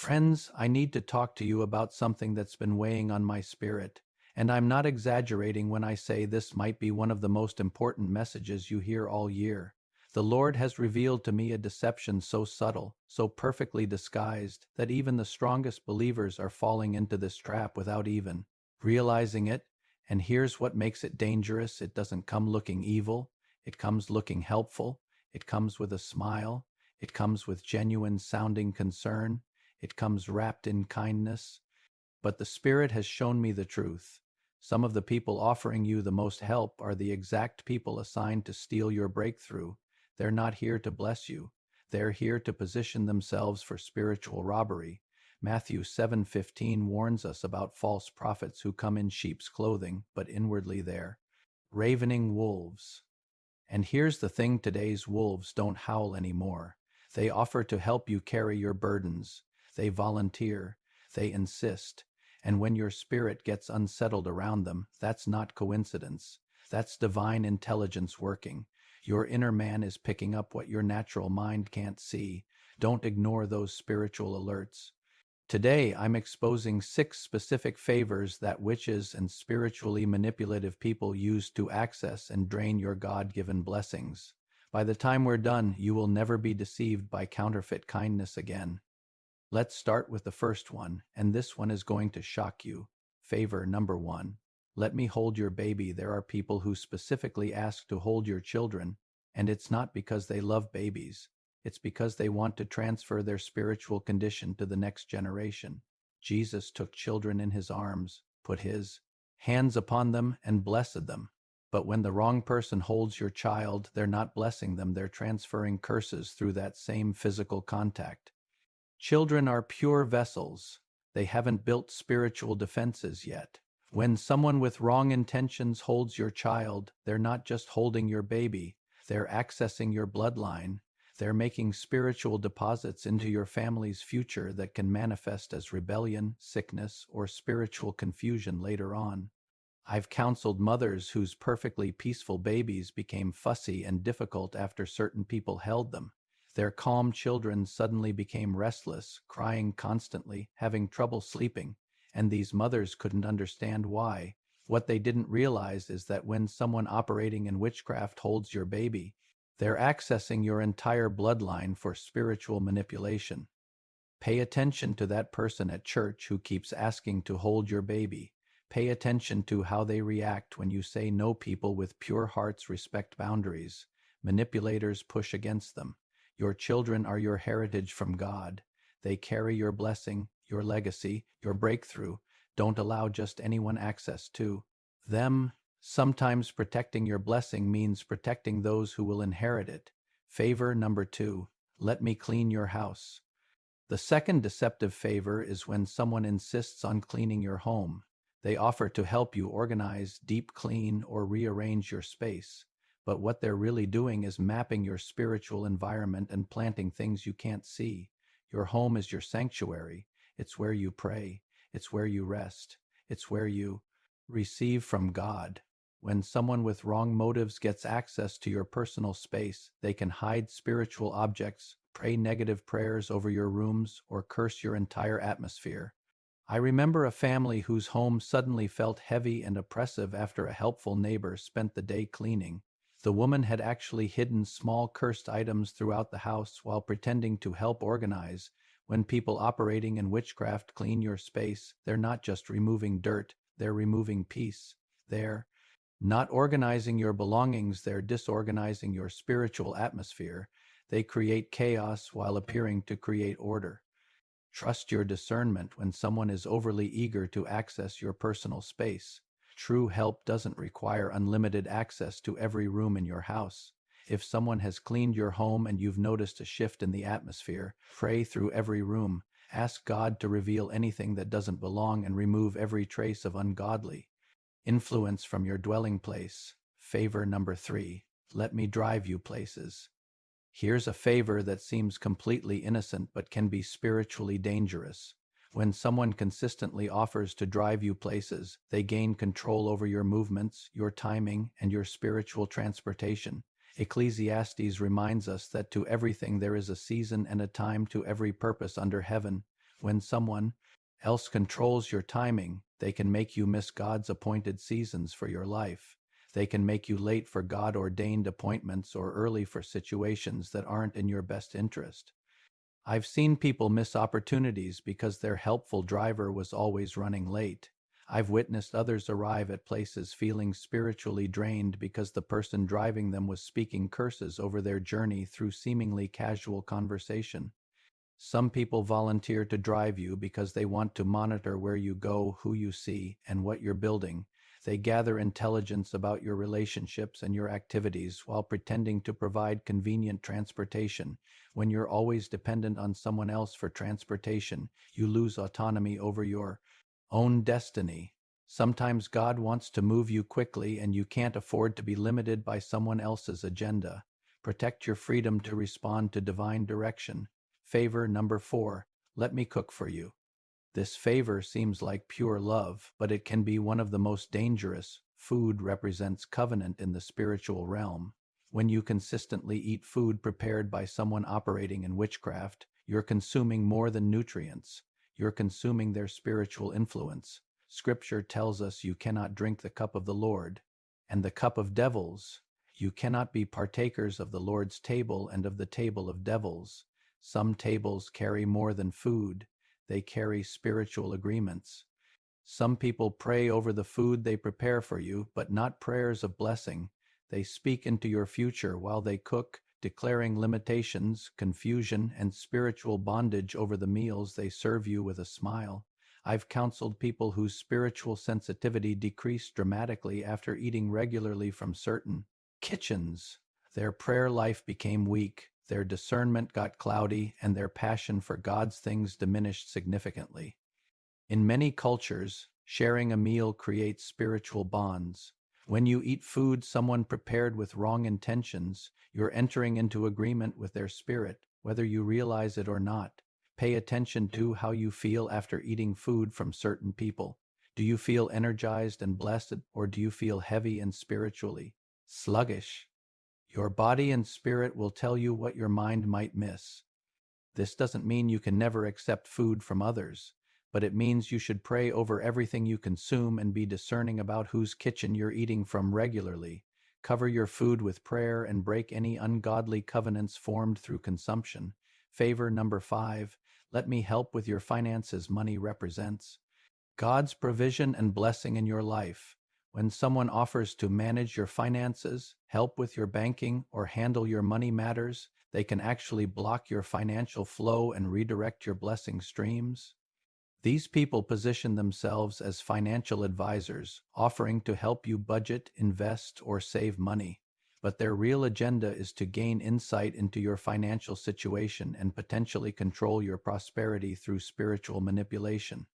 Friends, I need to talk to you about something that's been weighing on my spirit, and I'm not exaggerating when I say this might be one of the most important messages you hear all year. The Lord has revealed to me a deception so subtle, so perfectly disguised, that even the strongest believers are falling into this trap without even realizing it. And here's what makes it dangerous: it doesn't come looking evil, it comes looking helpful, it comes with a smile, it comes with genuine sounding concern. It comes wrapped in kindness. But the Spirit has shown me the truth. Some of the people offering you the most help are the exact people assigned to steal your breakthrough. They're not here to bless you. They're here to position themselves for spiritual robbery. Matthew 7:15 warns us about false prophets who come in sheep's clothing, but inwardly they're ravening wolves. And here's the thing: today's wolves don't howl anymore. They offer to help you carry your burdens. They volunteer, they insist, and when your spirit gets unsettled around them, that's not coincidence. That's divine intelligence working. Your inner man is picking up what your natural mind can't see. Don't ignore those spiritual alerts. Today, I'm exposing 6 specific favors that witches and spiritually manipulative people use to access and drain your God-given blessings. By the time we're done, you will never be deceived by counterfeit kindness again. Let's start with the first one, and this one is going to shock you. Favor number 1. Let me hold your baby. There are people who specifically ask to hold your children, and it's not because they love babies. It's because they want to transfer their spiritual condition to the next generation. Jesus took children in his arms, put his hands upon them, and blessed them. But when the wrong person holds your child, they're not blessing them, they're transferring curses through that same physical contact. Children are pure vessels. They haven't built spiritual defenses yet. When someone with wrong intentions holds your child, they're not just holding your baby, they're accessing your bloodline. They're making spiritual deposits into your family's future that can manifest as rebellion, sickness, or spiritual confusion later on. I've counseled mothers whose perfectly peaceful babies became fussy and difficult after certain people held them. Their calm children suddenly became restless, crying constantly, having trouble sleeping, and these mothers couldn't understand why. What they didn't realize is that when someone operating in witchcraft holds your baby, they're accessing your entire bloodline for spiritual manipulation. Pay attention to that person at church who keeps asking to hold your baby. Pay attention to how they react when you say no. People with pure hearts respect boundaries. Manipulators push against them. Your children are your heritage from God. They carry your blessing, your legacy, your breakthrough. Don't allow just anyone access to them. Sometimes protecting your blessing means protecting those who will inherit it. Favor number 2. Let me clean your house. The second deceptive favor is when someone insists on cleaning your home. They offer to help you organize, deep clean, or rearrange your space. But what they're really doing is mapping your spiritual environment and planting things you can't see. Your home is your sanctuary. It's where you pray. It's where you rest. It's where you receive from God. When someone with wrong motives gets access to your personal space, they can hide spiritual objects, pray negative prayers over your rooms, or curse your entire atmosphere. I remember a family whose home suddenly felt heavy and oppressive after a helpful neighbor spent the day cleaning. The woman had actually hidden small cursed items throughout the house while pretending to help organize. When people operating in witchcraft clean your space, they're not just removing dirt, they're removing peace. They're not organizing your belongings, they're disorganizing your spiritual atmosphere. They create chaos while appearing to create order. Trust your discernment when someone is overly eager to access your personal space. True help doesn't require unlimited access to every room in your house. If someone has cleaned your home and you've noticed a shift in the atmosphere, pray through every room. Ask God to reveal anything that doesn't belong and remove every trace of ungodly influence from your dwelling place. Favor number 3. Let me drive you places. Here's a favor that seems completely innocent but can be spiritually dangerous. When someone consistently offers to drive you places, they gain control over your movements, your timing, and your spiritual transportation. Ecclesiastes reminds us that to everything there is a season and a time to every purpose under heaven. When someone else controls your timing, they can make you miss God's appointed seasons for your life. They can make you late for God-ordained appointments or early for situations that aren't in your best interest. I've seen people miss opportunities because their helpful driver was always running late. I've witnessed others arrive at places feeling spiritually drained because the person driving them was speaking curses over their journey through seemingly casual conversation. Some people volunteer to drive you because they want to monitor where you go, who you see, and what you're building. They gather intelligence about your relationships and your activities while pretending to provide convenient transportation. When you're always dependent on someone else for transportation, you lose autonomy over your own destiny. Sometimes God wants to move you quickly and you can't afford to be limited by someone else's agenda. Protect your freedom to respond to divine direction. Favor number 4. Let me cook for you. This favor seems like pure love, but it can be one of the most dangerous. Food represents covenant in the spiritual realm. When you consistently eat food prepared by someone operating in witchcraft, you're consuming more than nutrients. You're consuming their spiritual influence. Scripture tells us you cannot drink the cup of the Lord and the cup of devils. You cannot be partakers of the Lord's table and of the table of devils. Some tables carry more than food. They carry spiritual agreements. Some people pray over the food they prepare for you, but not prayers of blessing. They speak into your future while they cook, declaring limitations, confusion, and spiritual bondage over the meals they serve you with a smile. I've counseled people whose spiritual sensitivity decreased dramatically after eating regularly from certain kitchens. Their prayer life became weak. Their discernment got cloudy, and their passion for God's things diminished significantly. In many cultures, sharing a meal creates spiritual bonds. When you eat food someone prepared with wrong intentions, you're entering into agreement with their spirit, whether you realize it or not. Pay attention to how you feel after eating food from certain people. Do you feel energized and blessed, or do you feel heavy and spiritually sluggish? Your body and spirit will tell you what your mind might miss. This doesn't mean you can never accept food from others, but it means you should pray over everything you consume and be discerning about whose kitchen you're eating from regularly. Cover your food with prayer and break any ungodly covenants formed through consumption. Favor number 5. Let me help with your finances. Money represents God's provision and blessing in your life. When someone offers to manage your finances, help with your banking, or handle your money matters, they can actually block your financial flow and redirect your blessing streams. These people position themselves as financial advisors, offering to help you budget, invest, or save money. But their real agenda is to gain insight into your financial situation and potentially control your prosperity through spiritual manipulation.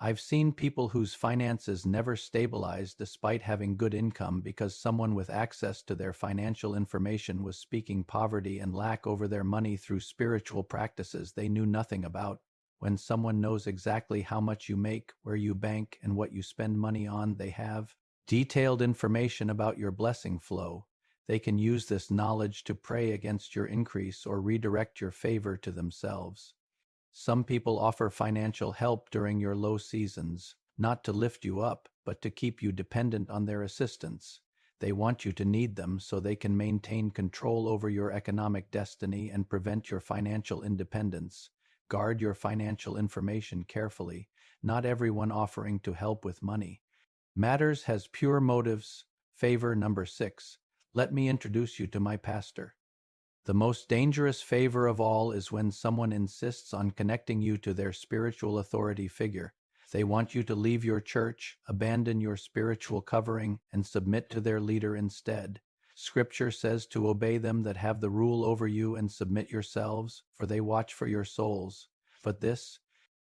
I've seen people whose finances never stabilized despite having good income because someone with access to their financial information was speaking poverty and lack over their money through spiritual practices they knew nothing about. When someone knows exactly how much you make, where you bank, and what you spend money on, they have detailed information about your blessing flow. They can use this knowledge to pray against your increase or redirect your favor to themselves. Some people offer financial help during your low seasons, not to lift you up, but to keep you dependent on their assistance. They want you to need them so they can maintain control over your economic destiny and prevent your financial independence. Guard your financial information carefully. Not everyone offering to help with money matters has pure motives. Favor number 6. Let me introduce you to my pastor. The most dangerous favor of all is when someone insists on connecting you to their spiritual authority figure. They want you to leave your church, abandon your spiritual covering, and submit to their leader instead. Scripture says to obey them that have the rule over you and submit yourselves, for they watch for your souls. But this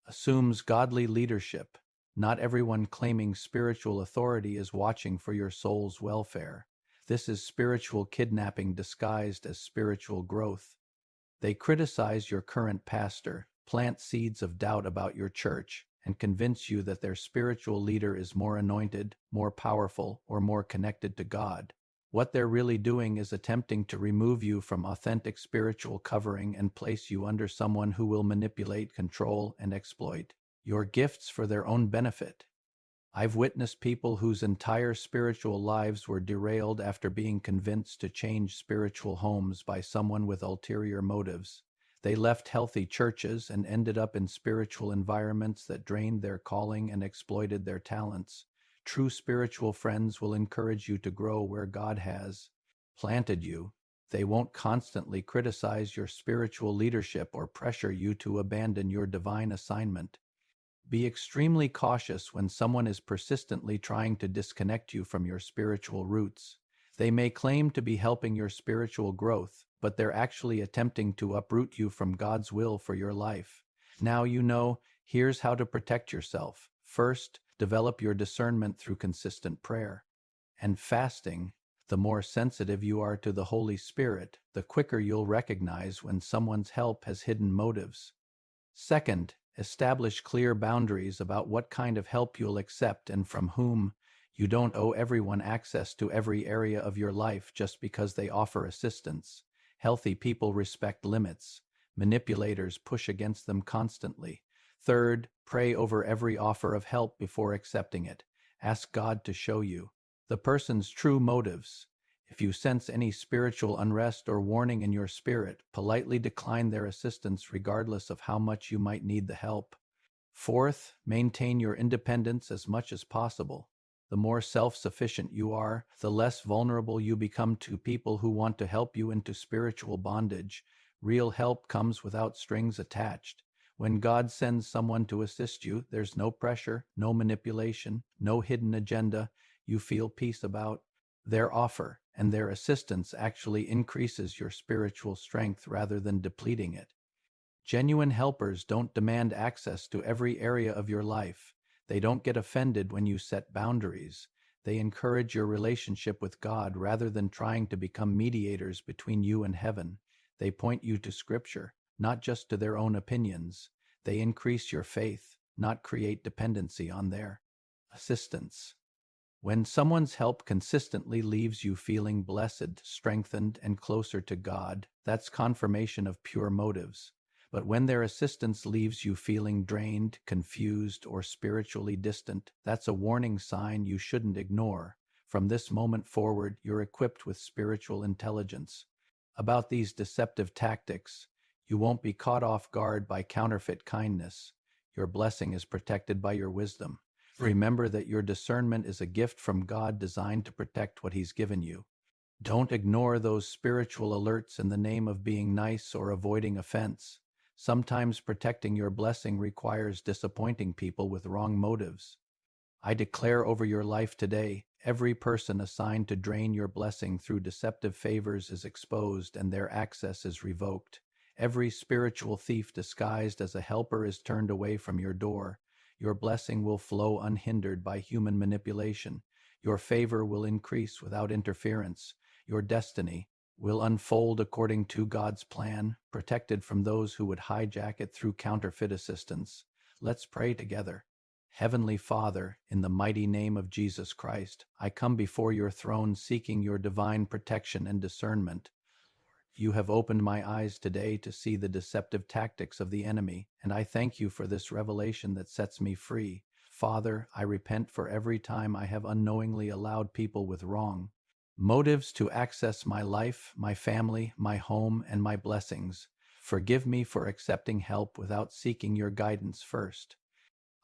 assumes godly leadership. Not everyone claiming spiritual authority is watching for your soul's welfare. This is spiritual kidnapping disguised as spiritual growth. They criticize your current pastor, plant seeds of doubt about your church, and convince you that their spiritual leader is more anointed, more powerful, or more connected to God. What they're really doing is attempting to remove you from authentic spiritual covering and place you under someone who will manipulate, control, and exploit your gifts for their own benefit. I've witnessed people whose entire spiritual lives were derailed after being convinced to change spiritual homes by someone with ulterior motives. They left healthy churches and ended up in spiritual environments that drained their calling and exploited their talents. True spiritual friends will encourage you to grow where God has planted you. They won't constantly criticize your spiritual leadership or pressure you to abandon your divine assignment. Be extremely cautious when someone is persistently trying to disconnect you from your spiritual roots. They may claim to be helping your spiritual growth, but they're actually attempting to uproot you from God's will for your life. Now you know, here's how to protect yourself. First, develop your discernment through consistent prayer and fasting. The more sensitive you are to the Holy Spirit, the quicker you'll recognize when someone's help has hidden motives. Second, establish clear boundaries about what kind of help you'll accept and from whom. You don't owe everyone access to every area of your life just because they offer assistance. Healthy people respect limits. Manipulators push against them constantly. Third, pray over every offer of help before accepting it. Ask God to show you the person's true motives. If you sense any spiritual unrest or warning in your spirit, politely decline their assistance regardless of how much you might need the help. Fourth, maintain your independence as much as possible. The more self-sufficient you are, the less vulnerable you become to people who want to help you into spiritual bondage. Real help comes without strings attached. When God sends someone to assist you, there's no pressure, no manipulation, no hidden agenda. You feel peace about their offer, and their assistance actually increases your spiritual strength rather than depleting it. Genuine helpers don't demand access to every area of your life. They don't get offended when you set boundaries. They encourage your relationship with God rather than trying to become mediators between you and heaven. They point you to Scripture, not just to their own opinions. They increase your faith, not create dependency on their assistance. When someone's help consistently leaves you feeling blessed, strengthened, and closer to God, that's confirmation of pure motives. But when their assistance leaves you feeling drained, confused, or spiritually distant, that's a warning sign you shouldn't ignore. From this moment forward, you're equipped with spiritual intelligence. About these deceptive tactics, you won't be caught off guard by counterfeit kindness. Your blessing is protected by your wisdom. Remember that your discernment is a gift from God designed to protect what He's given you. Don't ignore those spiritual alerts in the name of being nice or avoiding offense. Sometimes protecting your blessing requires disappointing people with wrong motives. I declare over your life today, every person assigned to drain your blessing through deceptive favors is exposed and their access is revoked. Every spiritual thief disguised as a helper is turned away from your door. Your blessing will flow unhindered by human manipulation. Your favor will increase without interference. Your destiny will unfold according to God's plan, protected from those who would hijack it through counterfeit assistance. Let's pray together. Heavenly Father, in the mighty name of Jesus Christ, I come before your throne seeking your divine protection and discernment. You have opened my eyes today to see the deceptive tactics of the enemy, and I thank you for this revelation that sets me free. Father, I repent for every time I have unknowingly allowed people with wrong motives to access my life, my family, my home, and my blessings. Forgive me for accepting help without seeking your guidance first.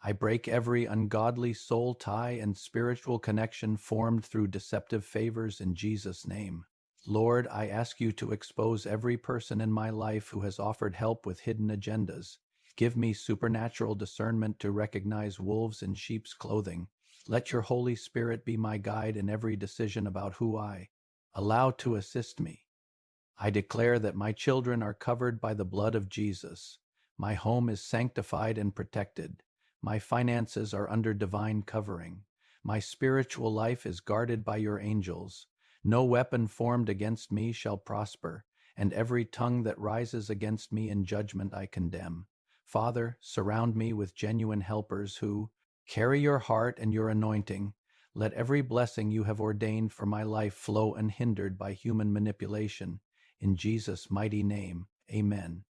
I break every ungodly soul tie and spiritual connection formed through deceptive favors in Jesus' name. Lord, I ask you to expose every person in my life who has offered help with hidden agendas. Give me supernatural discernment to recognize wolves in sheep's clothing. Let your Holy Spirit be my guide in every decision about who I allow to assist me. I declare that my children are covered by the blood of Jesus. My home is sanctified and protected. My finances are under divine covering. My spiritual life is guarded by your angels. No weapon formed against me shall prosper, and every tongue that rises against me in judgment I condemn. Father, surround me with genuine helpers who carry your heart and your anointing. Let every blessing you have ordained for my life flow unhindered by human manipulation. In Jesus' mighty name, amen.